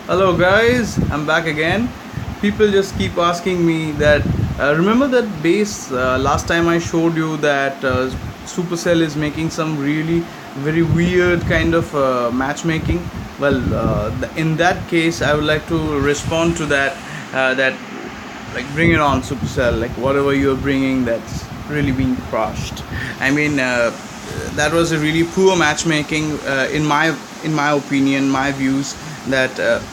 Hello guys, I'm back again. People just keep asking me that remember that base last time I showed you that Supercell is making some really very weird kind of matchmaking. Well, in that case, I would like to respond to that like bring it on Supercell, like whatever you're bringing that's really being crushed. I mean, that was a really poor matchmaking in my opinion, my views that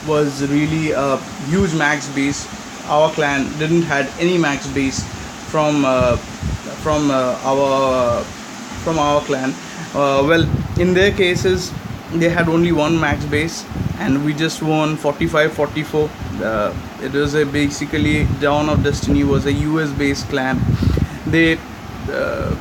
was really a huge max base. Our clan didn't had any max base from uh, from our clan. Well, in their cases, they had only one max base, and we just won 45-44. It was a basically Dawn of Destiny was a US based clan. They uh,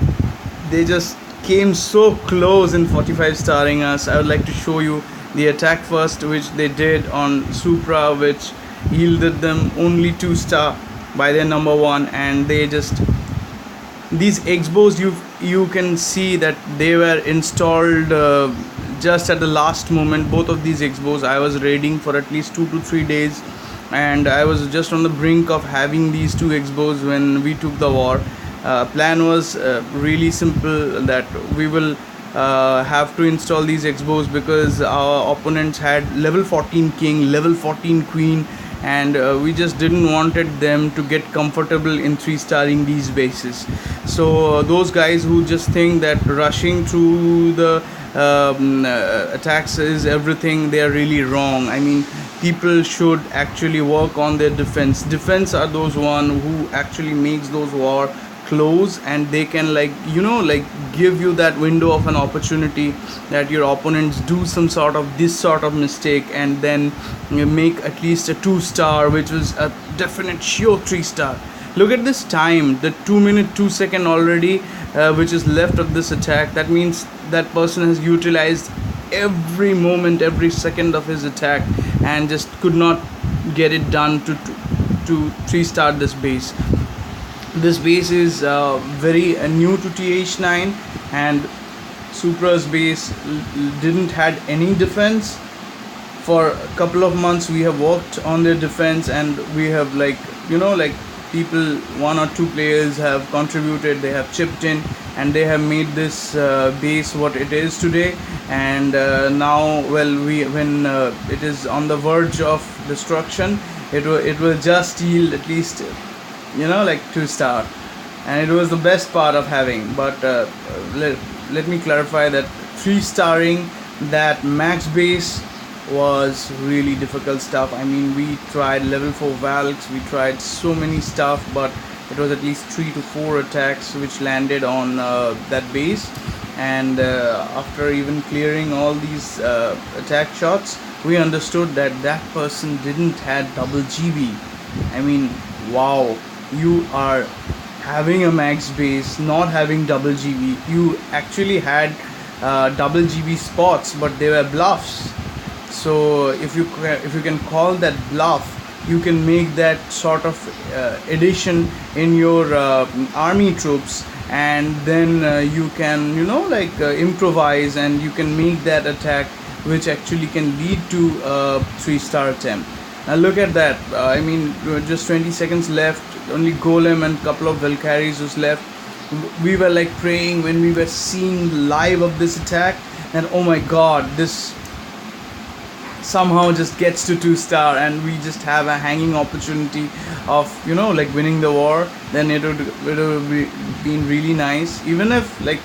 they just came so close in 45 starring us. I would like to show you the attack first, which they did on Supra, which yielded them only 2 star by their number one, and they just these Xbox you can see that they were installed just at the last moment. Both of these Xbox I was raiding for at least 2 to 3 days, and I was just on the brink of having these two Xbox when we took the war. Plan was really simple, that we will have to install these Xbox because our opponents had level 14 king, level 14 queen, and we just didn't wanted them to get comfortable in 3 starring these bases. So those guys who just think that rushing through the attacks is everything, they are really wrong. I mean, people should actually work on their defense are those one who actually makes those war close, and they can, like, like give you that window of an opportunity that your opponents do some sort of this sort of mistake, and then you make at least a 2 star, which was a definite sure 3 star. Look at this time, the 2 minute 2 second already, which is left of this attack. That means that person has utilized every moment, every second of his attack, and just could not get it done to 3 star this base. This base is very new to TH9, and Supra's base didn't had any defense. For a couple of months we have worked on their defense, and we have, like, like people, 1 or 2 players have contributed, they have chipped in, and they have made this base what it is today. And now, well, we when it is on the verge of destruction, it will just yield at least, like 2 star, and it was the best part of having. But let me clarify that 3 starring that max base was really difficult stuff. I mean, we tried level 4 Valks, we tried so many stuff, but it was at least 3 to 4 attacks which landed on that base. And after even clearing all these attack shots, we understood that that person didn't had double GB. I mean, wow, you are having a max base, not having double GB. You actually had double GB spots, but they were bluffs. So if you can call that bluff, you can make that sort of addition in your army troops, and then you can, improvise, and you can make that attack which actually can lead to a 3 star attempt. Now look at that. I mean, just 20 seconds left. Only Golem and couple of Valkyries was left. We were like praying when we were seeing live of this attack, and oh my god, this somehow just gets to 2 star, and we just have a hanging opportunity of, like winning the war. Then it would be been really nice. Even if, like,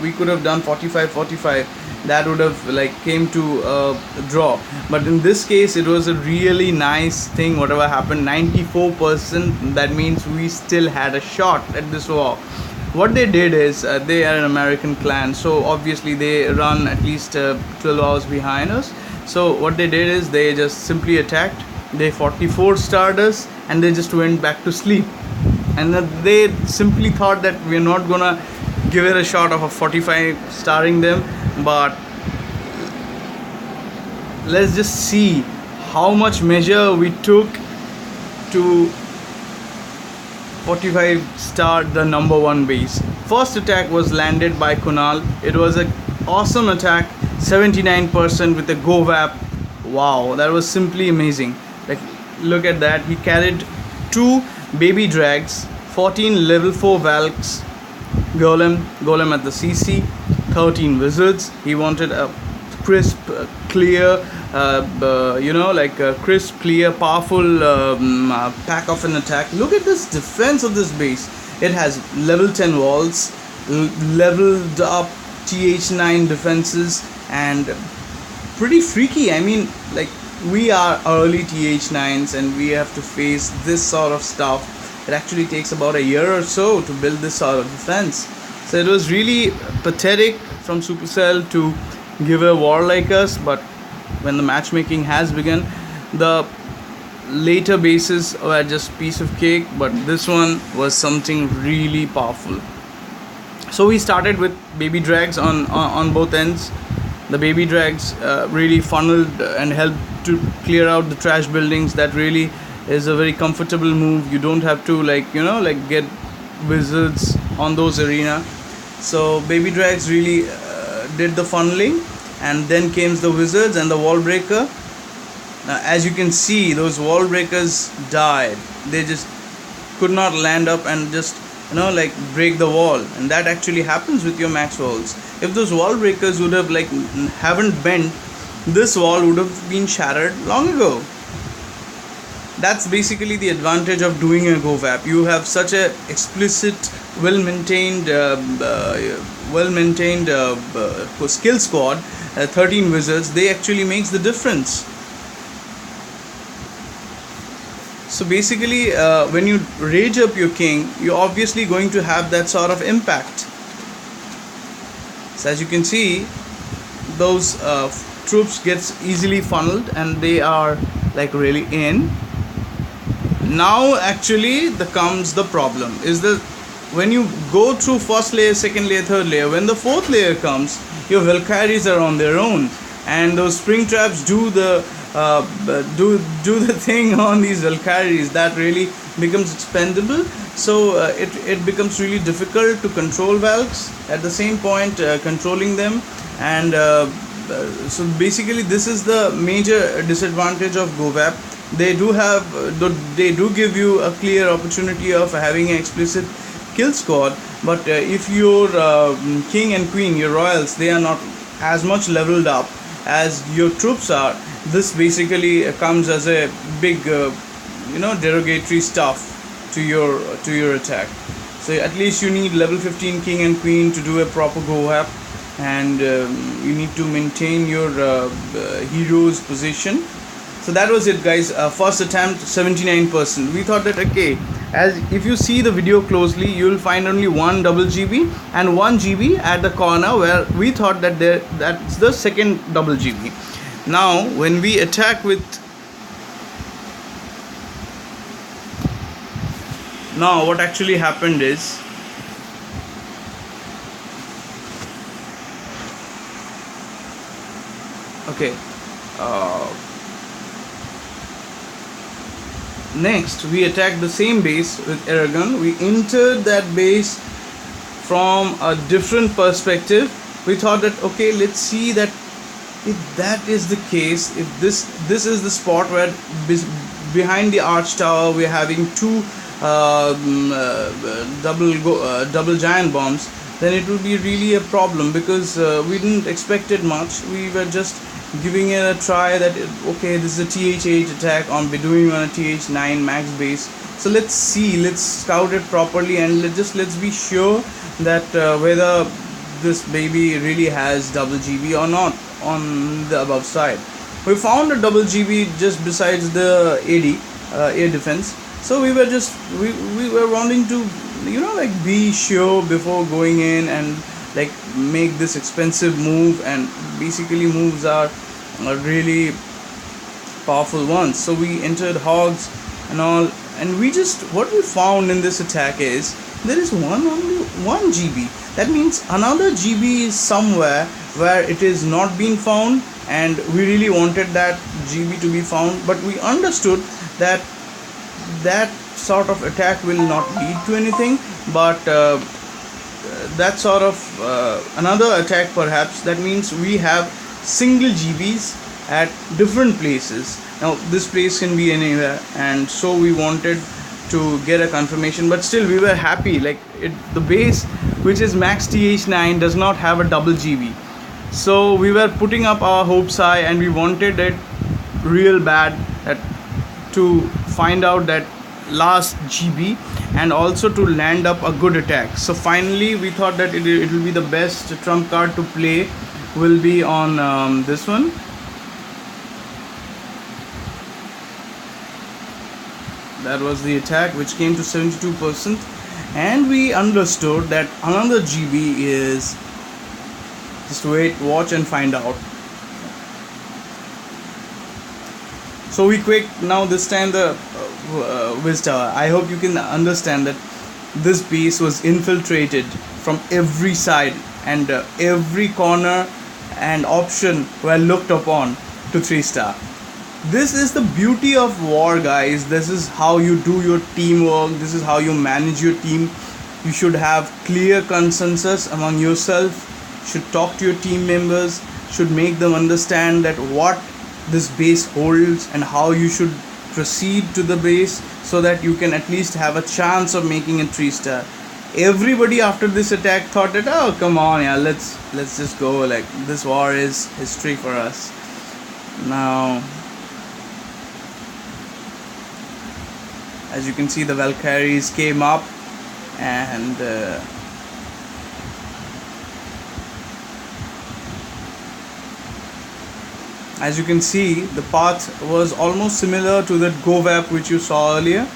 we could have done 45-45, that would have, like, came to a draw. But in this case, it was a really nice thing whatever happened. 94%, that means we still had a shot at this war. What they did is, they are an American clan, so obviously they run at least 12 hours behind us. So what they did is, they just simply attacked, they 44 starred us, and they just went back to sleep. And they simply thought that we're not gonna give it a shot of a 45 starring them. But let's just see how much measure we took to 45 star the number one base. First attack was landed by Kunal. It was an awesome attack, 79% with a go wap. Wow, that was simply amazing. Like, look at that. He carried two baby drags, 14 level 4 Valks, golem at the CC, 13 wizards. He wanted a crisp, clear, like a crisp, clear, powerful pack of an attack. Look at this defense of this base. It has level 10 walls, leveled up TH9 defenses, and pretty freaky. I mean, like, we are early TH9s and we have to face this sort of stuff. It actually takes about a year or so to build this sort of defense. So it was really pathetic from Supercell to give a war like us, but when the matchmaking has begun, the later bases were just piece of cake, but this one was something really powerful. So we started with baby drags on both ends. The baby drags really funneled and helped to clear out the trash buildings. That really is a very comfortable move. You don't have to get wizards on those arena. So baby drags really did the funneling, and then came the wizards and the wall breaker. Now, as you can see, those wall breakers died. They just could not land up and just break the wall, and that actually happens with your max walls. If those wall breakers would have haven't bent, this wall would have been shattered long ago. That's basically the advantage of doing a GoVap. You have such a explicit, well-maintained skill squad, 13 wizards. They actually makes the difference. So basically, when you rage up your king, you're obviously going to have that sort of impact. So as you can see, those troops gets easily funneled, and they are really in. Now actually comes the problem, is that when you go through first layer, second layer, third layer, when the fourth layer comes, your Valkyries are on their own, and those spring traps do the thing on these Valkyries that really becomes expendable. So it becomes really difficult to control Valks at the same point, controlling them. And so basically this is the major disadvantage of GoVap. They do give you a clear opportunity of having an explicit kill squad, but if your king and queen, your royals, they are not as much leveled up as your troops are, this basically comes as a big derogatory stuff to your attack. So at least you need level 15 king and queen to do a proper GoVap, and you need to maintain your hero's position. So that was it, guys. First attempt, 79%. We thought that, okay, as if you see the video closely, you will find only one double GB and 1 GB at the corner, where we thought that that's the second double GB. Now when we attack with, now what actually happened is, okay, next we attacked the same base with Aragon. We entered that base from a different perspective. We thought that, okay, let's see that if that is the case, if this is the spot where behind the arch tower we're having two double giant bombs, then it will be really a problem, because we didn't expect it much. We were just giving it a try that, okay, this is a TH8 attack be doing on a TH9 max base. So let's scout it properly, and let's be sure that whether this baby really has double GB or not on the above side. We found a double GB just besides the air defense. So we were wanting to be sure before going in and make this expensive move, and basically moves are really powerful ones. So we entered hogs and all, and what we found in this attack is there is only 1 GB. That means another GB is somewhere where it is not being found, and we really wanted that GB to be found, but we understood that sort of attack will not lead to anything, but that sort of another attack perhaps, that means we have single GBs at different places. Now this place can be anywhere, and so we wanted to get a confirmation, but still we were happy. Like the base, which is max th9, does not have a double gb, so we were putting up our hopes high, and we wanted it real bad, that to find out that last gb, and also to land up a good attack. So finally we thought that it will be the best trump card to play will be on this one. That was the attack, which came to 72%, and we understood that another GB is, just wait, watch and find out. So we quick now this time the Wiz Tower. I hope you can understand that this base was infiltrated from every side, and every corner and option were looked upon to 3-star. This is the beauty of war, guys. This is how you do your teamwork. This is how you manage your team. You should have clear consensus among yourself. Should talk to your team members. Should make them understand that what this base holds and how you should proceed to the base, so that you can at least have a chance of making a 3-star. Everybody after this attack thought that, oh come on, yeah, let's just go. Like, this war is history for us. Now, as you can see, the Valkyries came up, and as you can see, the path was almost similar to that Govap which you saw earlier.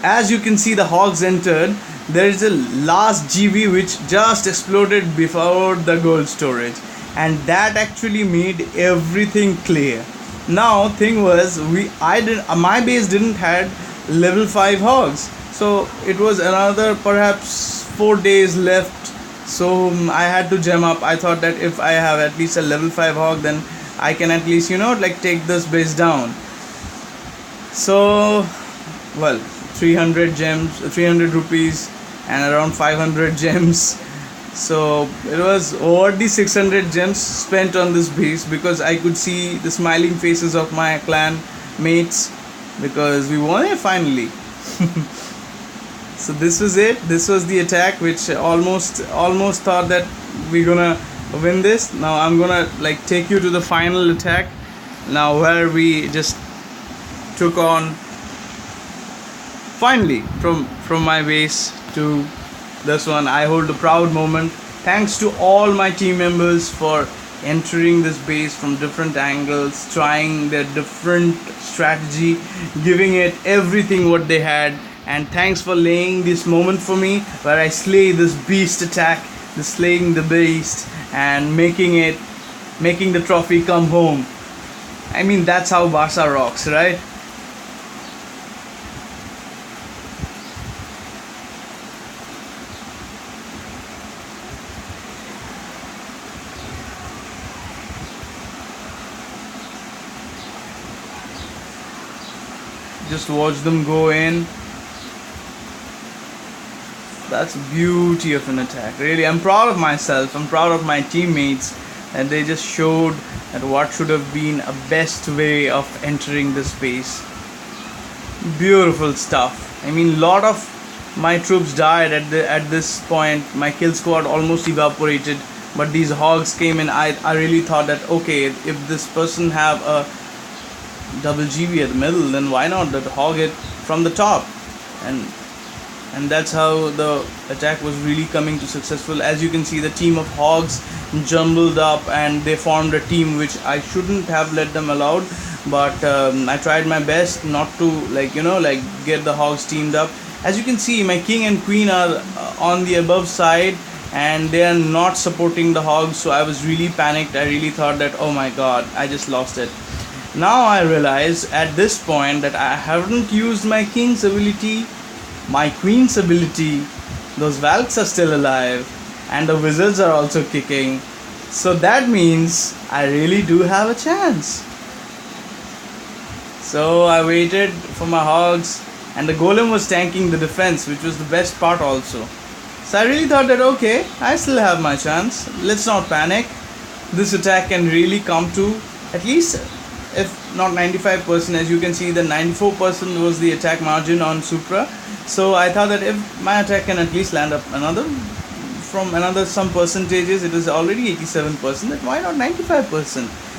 As you can see, the Hogs entered. There is a last GB which just exploded before the gold storage, and that actually made everything clear. Now thing was, my base didn't had level 5 hogs, so it was another perhaps 4 days left. So I had to gem up. I thought that if I have at least a level 5 hog, then I can at least, like, take this base down. So, well, 300 gems, 300 rupees, and around 500 gems. So it was over the 600 gems spent on this base, because I could see the smiling faces of my clan mates, because we won it finally. So this was it. This was the attack which almost thought that we're gonna win this. Now I'm gonna take you to the final attack now, where we just took on finally from my base to this one. I hold a proud moment. Thanks to all my team members for entering this base from different angles, trying their different strategy, giving it everything what they had. And thanks for laying this moment for me, where I slay this beast attack, the slaying the beast, and making the trophy come home. I mean, that's how Barca rocks, right? Just watch them go in. That's the beauty of an attack. Really, I'm proud of myself. I'm proud of my teammates, and they just showed that what should have been a best way of entering this space. Beautiful stuff. I mean, lot of my troops died at this point. My kill squad almost evaporated, but these hogs came in. I really thought that, okay, if this person have a double GB at the middle, then why not hog it from the top? And that's how the attack was really coming to successful. As you can see, the team of hogs jumbled up, and they formed a team which I shouldn't have let them allowed, but I tried my best not to get the hogs teamed up. As you can see, my king and queen are on the above side, and they are not supporting the hogs. So I was really panicked. I really thought that, oh my god, I just lost it. Now I realize at this point that I haven't used my king's ability, my queen's ability. Those Valks are still alive, and the wizards are also kicking. So that means I really do have a chance. So I waited for my hogs, and the golem was tanking the defense, which was the best part also. So I really thought that okay, I still have my chance. Let's not panic. This attack can really come to at least, if not 95%, as you can see, the 94% was the attack margin on Supra. So I thought that if my attack can at least land up from another some percentages, it is already 87%, then why not 95%?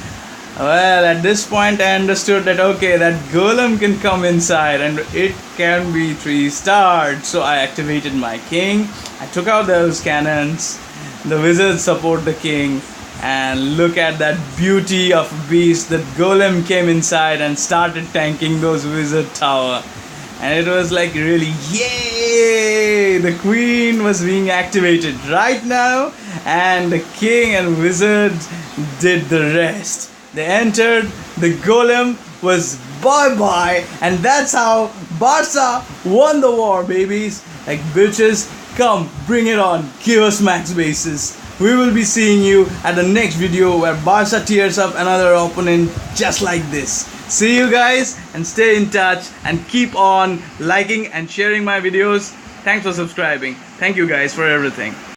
Well, at this point I understood that okay, that golem can come inside and it can be 3-starred. So I activated my king, I took out those cannons, the wizards support the king, and look at that beauty of a beast. That golem came inside and started tanking those wizard tower. And it was like really, yay! The queen was being activated right now, and the king and wizards did the rest. They entered, the golem was bye-bye, and that's how Barca won the war, babies. Like, bitches, come, bring it on, give us max bases. We will be seeing you at the next video where Barca tears up another opponent just like this. See you guys, and stay in touch, and keep on liking and sharing my videos. Thanks for subscribing. Thank you guys for everything.